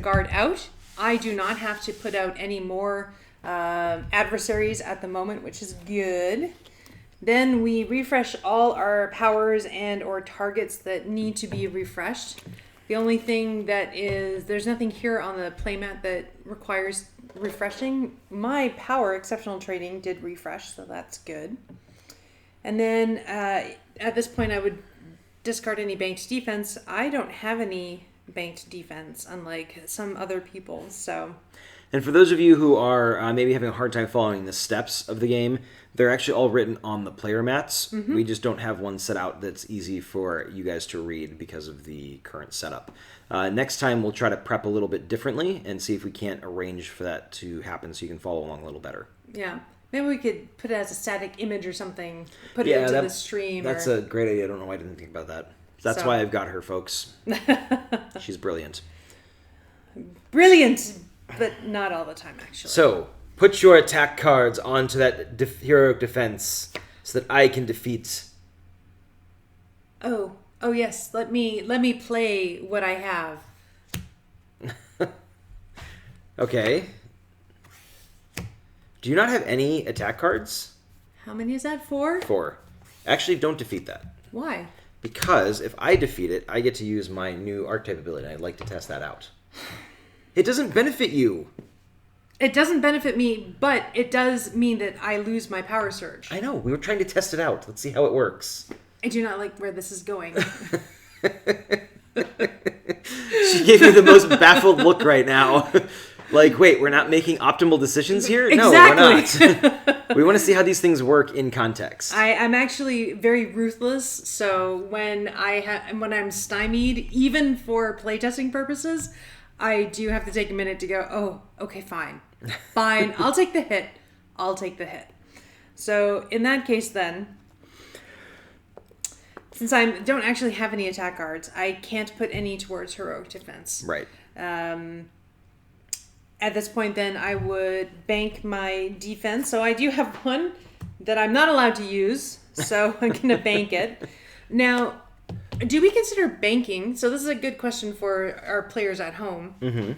guard out. I do not have to put out any more adversaries at the moment, which is good. Then we refresh all our powers and or targets that need to be refreshed. The only thing that is, there's nothing here on the playmat that requires refreshing. My power, exceptional trading, did refresh, so that's good. And then at this point I would discard any banked defense. I don't have any banked defense, unlike some other people, so... And for those of you who are maybe having a hard time following the steps of the game, they're actually all written on the player mats. Mm-hmm. We just don't have one set out that's easy for you guys to read because of the current setup. Next time, we'll try to prep a little bit differently and see if we can't arrange for that to happen so you can follow along a little better. Yeah. Maybe we could put it as a static image or something, put it into the stream. That's a great idea. I don't know why I didn't think about that. That's why I've got her, folks. She's brilliant. Brilliant! But not all the time, actually. So, put your attack cards onto that heroic defense so that I can defeat. Oh yes. Let me play what I have. Okay. Do you not have any attack cards? How many is that? 4? 4. Actually, don't defeat that. Why? Because if I defeat it, I get to use my new archetype ability. I'd like to test that out. It doesn't benefit you. It doesn't benefit me, but it does mean that I lose my power surge. I know. We were trying to test it out. Let's see how it works. I do not like where this is going. She gave me the most baffled look right now. Like, wait, we're not making optimal decisions here? Exactly. No, we're not. We want to see how these things work in context. I'm actually very ruthless, so when I'm stymied, even for playtesting purposes, I do have to take a minute to go, oh, okay, fine. I'll take the hit. So in that case then, since I don't actually have any attack cards, I can't put any towards heroic defense. Right. At this point then, I would bank my defense. So I do have one that I'm not allowed to use, so I'm going to bank it. Now, do we consider banking? So this is a good question for our players at home. Mm-hmm.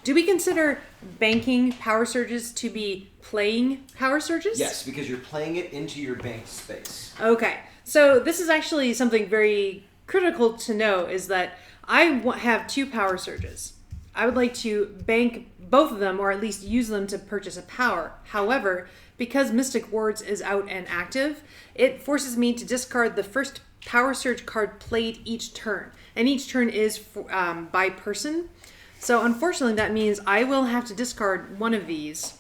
Do we consider banking power surges to be playing power surges? Yes, because you're playing it into your banked space. Okay. So this is actually something very critical to know, is that I have 2 power surges. I would like to bank both of them, or at least use them to purchase a power. However, because Mystic Wards is out and active, it forces me to discard the first power surge card played each turn. And each turn is by person. So unfortunately, that means I will have to discard one of these.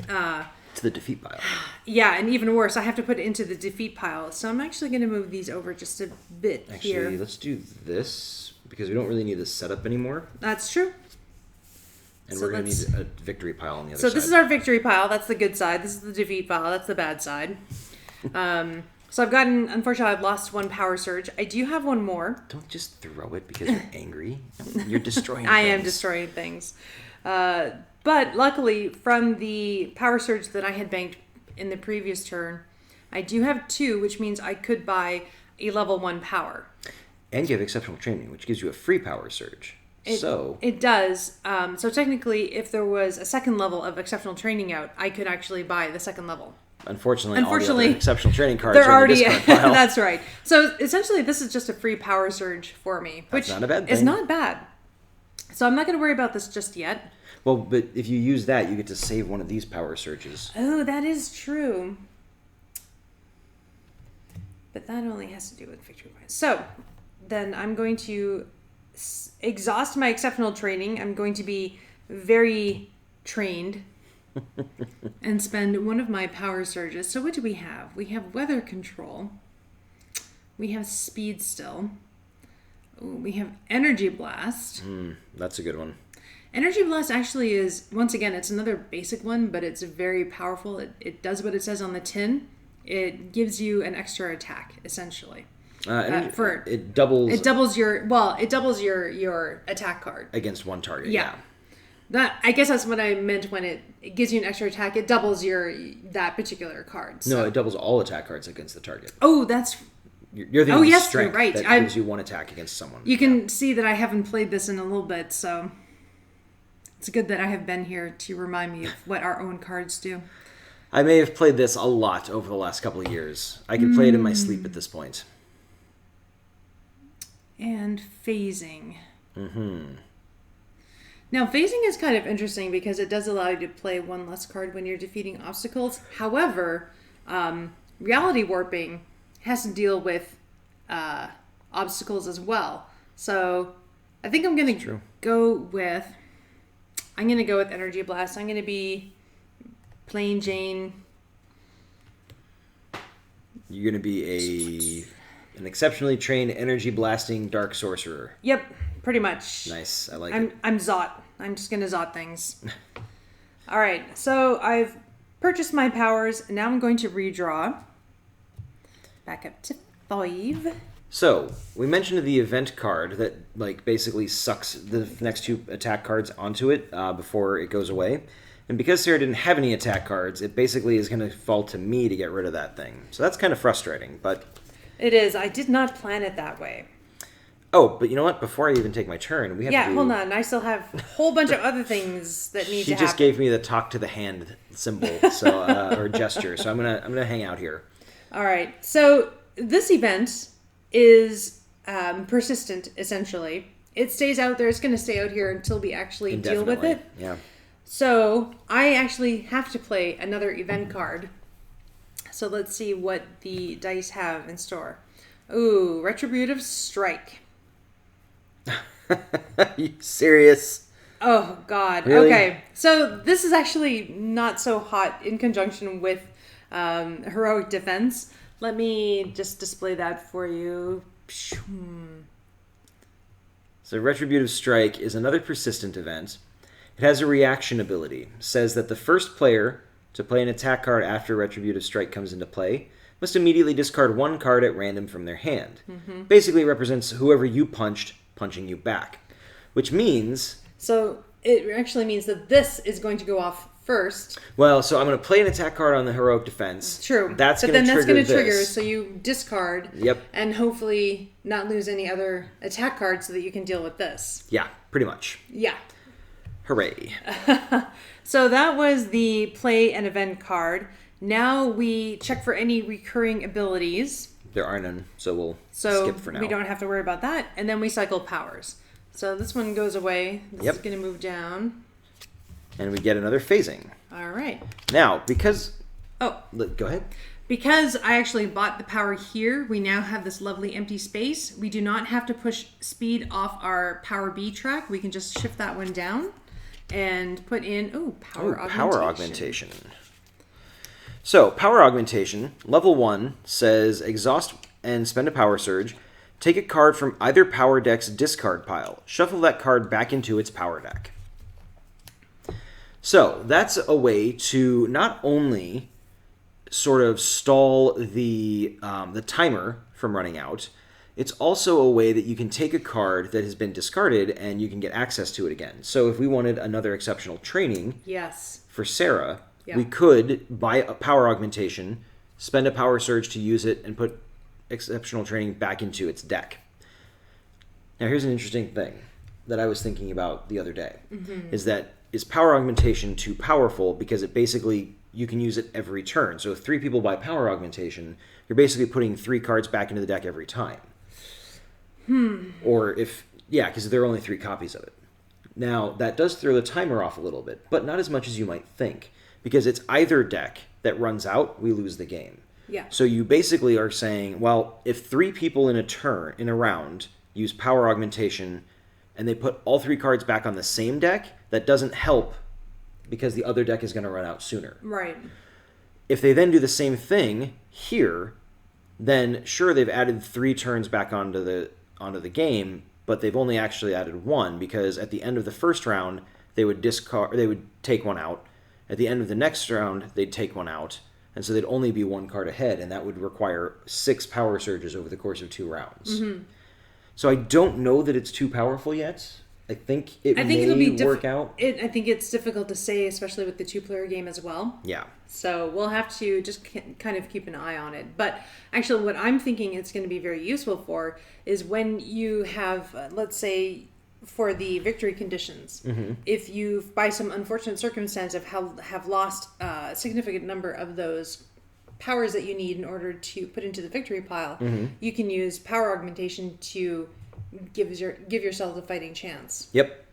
To the defeat pile. Yeah, and even worse, I have to put it into the defeat pile. So I'm actually going to move these over just a bit here. Actually, let's do this, because we don't really need this setup anymore. That's true. And we're going to need a victory pile on the other side. So this is our victory pile. That's the good side. This is the defeat pile. That's the bad side. So unfortunately, I've lost 1 power surge. I do have 1 more. Don't just throw it because you're angry. You're destroying I things. am destroying things. But luckily, from the power surge that I had banked in the previous turn, I do have 2, which means I could buy a level 1 power. And you have exceptional training, which gives you a free power surge. It does. So technically, if there was a 2nd level of exceptional training out, I could actually buy the 2nd level. Unfortunately, all the other exceptional training cards they're are already in the discard pile. That's right. So essentially, this is just a free power surge for me, which That's not a bad thing. is not bad. So I'm not going to worry about this just yet. Well, but if you use that, you get to save one of these power surges. Oh, that is true. But that only has to do with victory points. So then I'm going to exhaust my exceptional training. I'm going to be very trained and spend 1 of my power surges. So what do we have? We have weather control. We have speed still. Ooh, we have energy blast. That's a good one. Energy blast actually is, once again, it's another basic one, but it's very powerful. It does what it says on the tin. It gives you an extra attack, essentially. It doubles. It doubles your attack card Against 1 target. Yeah. I guess that's what I meant when it gives you an extra attack. It doubles that particular card. So. No, it doubles all attack cards against the target. Oh, that's... You're the only strength you're right. that gives you 1 attack against someone. You can see that I haven't played this in a little bit, so... It's good that I have been here to remind me of what our own cards do. I may have played this a lot over the last couple of years. I can play it in my sleep at this point. And phasing. Now, phasing is kind of interesting because it does allow you to play one less card when you're defeating obstacles. However, reality warping has to deal with obstacles as well. So I think I'm going to go with Energy Blast. I'm going to be plain Jane. You're going to be an exceptionally trained energy blasting dark sorcerer. Yep, pretty much. Nice. I like it. I'm Zot. I'm just going to Zot things. All right. So I've purchased my powers. And now I'm going to redraw. Back up to 5. So, we mentioned the event card that basically sucks the next 2 attack cards onto it before it goes away. And because Sarah didn't have any attack cards, it basically is going to fall to me to get rid of that thing. So that's kind of frustrating, but... It is. I did not plan it that way. Oh, but you know what? Before I even take my turn, we have to do... hold on. I still have a whole bunch of other things that need to happen. She just gave me the talk to the hand symbol, so or gesture. So I'm gonna hang out here. All right. So this event is persistent, essentially. It stays out there. It's going to stay out here until we actually deal with it. Yeah. So I actually have to play another event card. So let's see what the dice have in store. Ooh, Retributive Strike. Are you serious? Oh, God. Really? Okay. So this is actually not so hot in conjunction with Heroic Defense. Let me just display that for you. So Retributive Strike is another persistent event. It has a reaction ability. Says that the first player to play an attack card after Retributive Strike comes into play must immediately discard 1 card at random from their hand. Basically represents whoever you punched punching you back. Which means... So it actually means that this is going to go off first. Well, so I'm going to play an attack card on the Heroic Defense. True. That's going to trigger this. So you discard. Yep. And hopefully not lose any other attack cards so that you can deal with this. Yeah, pretty much. Yeah. Hooray. So that was the play and event card. Now we check for any recurring abilities. There are none, so we'll skip for now. We don't have to worry about that. And then we cycle powers. So this one goes away. This is going to move down. And we get another phasing. All right. Now, because... Oh. Go ahead. Because I actually bought the power here, we now have this lovely empty space. We do not have to push speed off our power B track. We can just shift that one down and put in, power augmentation. Power augmentation. So, power augmentation, level 1, says exhaust and spend a power surge. Take a card from either power deck's discard pile. Shuffle that card back into its power deck. So, that's a way to not only sort of stall the timer from running out, it's also a way that you can take a card that has been discarded and you can get access to it again. So if we wanted another exceptional training for Sarah, we could buy a power augmentation, spend a power surge to use it, and put exceptional training back into its deck. Now here's an interesting thing that I was thinking about the other day, is power augmentation too powerful because it basically, you can use it every turn. So if 3 people buy power augmentation, you're basically putting 3 cards back into the deck every time. Or because there are only 3 copies of it. Now, that does throw the timer off a little bit, but not as much as you might think. Because it's either deck that runs out, we lose the game. Yeah. So you basically are saying, well, if 3 people in a round, use power augmentation, and they put all 3 cards back on the same deck, that doesn't help because the other deck is going to run out sooner. Right. If they then do the same thing here, then sure, they've added 3 turns back onto the game, but they've only actually added 1 because at the end of the first round they would take 1 out. At the end of the next round they'd take 1 out, and so they'd only be 1 card ahead, and that would require 6 power surges over the course of 2 rounds. So I don't know that it's too powerful yet. I think it'll work out. I think it's difficult to say, especially with the 2-player game as well. Yeah. So we'll have to just kind of keep an eye on it. But actually what I'm thinking it's going to be very useful for is when you have, let's say, for the victory conditions. If you, by some unfortunate circumstance, have lost a significant number of those powers that you need in order to put into the victory pile, you can use power augmentation to give yourself a fighting chance. Yep.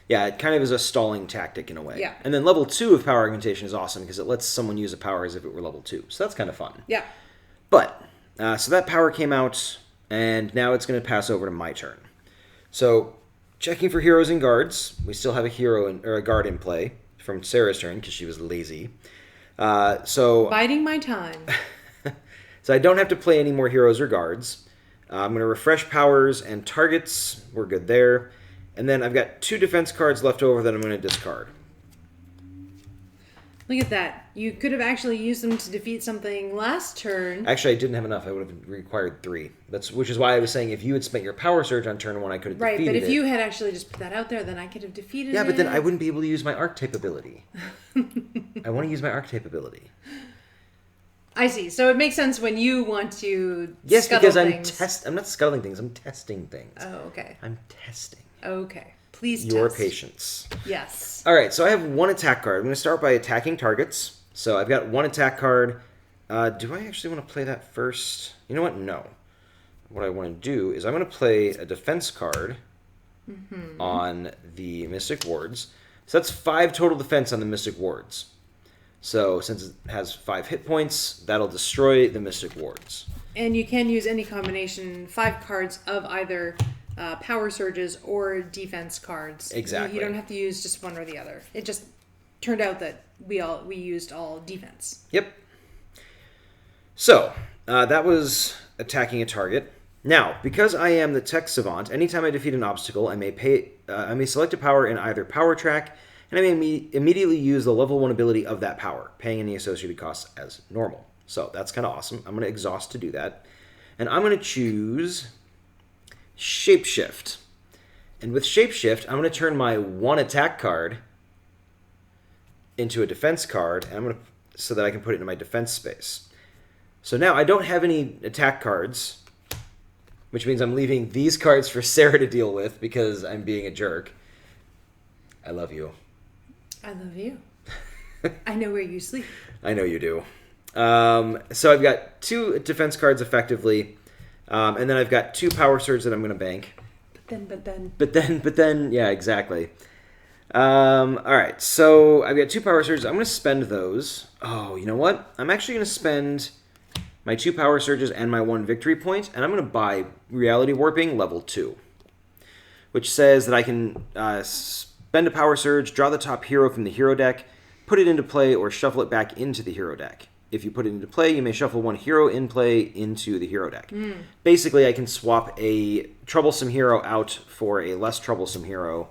Yeah, it kind of is a stalling tactic in a way. Yeah. And then level 2 of power augmentation is awesome because it lets someone use a power as if it were level 2. So that's kind of fun. Yeah. But, so that power came out, and now it's going to pass over to my turn. So, checking for heroes and guards. We still have a guard in play from Sarah's turn because she was lazy. Biding my time. So I don't have to play any more heroes or guards. I'm going to refresh powers and targets. We're good there. And then I've got 2 defense cards left over that I'm going to discard. Look at that. You could have actually used them to defeat something last turn. Actually, I didn't have enough. I would have required 3. Which is why I was saying if you had spent your power surge on turn 1, I could have defeated it. Right, but if you had actually just put that out there, then I could have defeated it. Yeah, but then I wouldn't be able to use my archetype ability. I want to use my archetype ability. I see. So it makes sense when you want to Yes, because things. I'm not scuttling things. I'm testing things. Oh, okay. I'm testing. Okay. Please Your test. patience. Yes. All right, so I have 1 attack card. I'm going to start by attacking targets. So I've got 1 attack card. Do I actually want to play that first? You know what? No. What I want to do is I'm going to play a defense card on the Mystic Wards. So that's 5 total defense on the Mystic Wards. So since it has 5 hit points, that'll destroy the Mystic Wards. And you can use any combination, 5 cards of either power surges or defense cards. Exactly. You don't have to use just one or the other. It just turned out that we used all defense. Yep. So that was attacking a target. Now, because I am the tech savant, anytime I defeat an obstacle, I may select a power in either power track, and I may immediately use the level 1 ability of that power, paying any associated costs as normal. So that's kind of awesome. I'm going to exhaust to do that. And I'm going to choose Shapeshift. And with Shapeshift, I'm going to turn my 1 attack card into a defense card, and so that I can put it in my defense space. So now I don't have any attack cards, which means I'm leaving these cards for Sarah to deal with because I'm being a jerk. I love you. I love you. I know where you sleep. I know you do. So I've got 2 defense cards effectively, and then I've got 2 power surge that I'm going to bank. But then, yeah, exactly. All right, so I've got 2 power surges. I'm going to spend those. Oh, you know what? I'm actually going to spend my 2 power surges and my 1 victory point, and I'm going to buy Reality Warping level 2, which says that I can spend a power surge, draw the top hero from the hero deck, put it into play, or shuffle it back into the hero deck. If you put it into play, you may shuffle 1 hero in play into the hero deck. Basically, I can swap a troublesome hero out for a less troublesome hero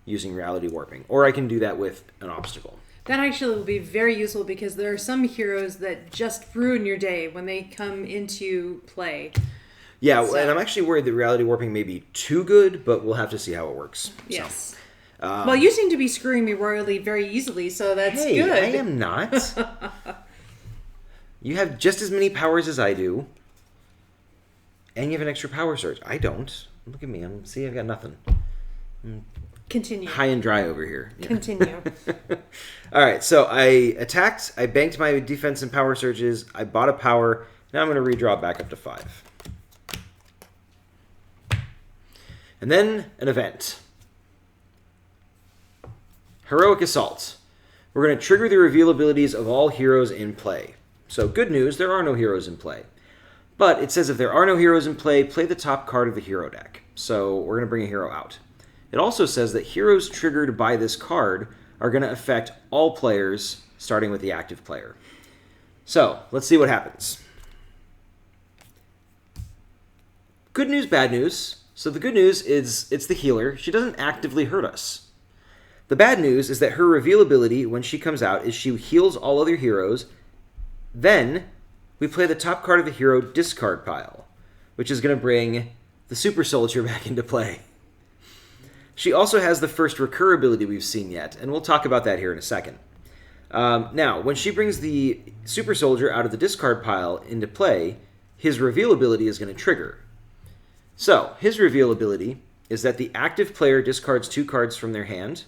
using Reality Warping. Or I can do that with an obstacle. That actually will be very useful because there are some heroes that just ruin your day when they come into play. Yeah, and I'm actually worried that Reality Warping may be too good, but we'll have to see how it works. Yes. So, well, you seem to be screwing me royally very easily, so that's good. I am not. You have just as many powers as I do, and you have an extra power surge. I don't. Look at me. See, I've got nothing. Continue. High and dry over here. Yeah. Continue. All right, so I attacked. I banked my defense and power surges. I bought a power. Now I'm going to redraw back up to 5. And then an event. Heroic Assault. We're going to trigger the reveal abilities of all heroes in play. So good news, there are no heroes in play. But it says if there are no heroes in play, play the top card of the hero deck. So we're going to bring a hero out. It also says that heroes triggered by this card are going to affect all players, starting with the active player. So let's see what happens. Good news, bad news. So the good news is it's the healer. She doesn't actively hurt us. The bad news is that her reveal ability, when she comes out, is she heals all other heroes. Then we play the top card of the hero discard pile, which is going to bring the super soldier back into play. She also has the first recur ability we've seen yet, and we'll talk about that here in a second. Now, when she brings the super soldier out of the discard pile into play, his reveal ability is going to trigger. So, his reveal ability is that the active player discards 2 cards from their hand.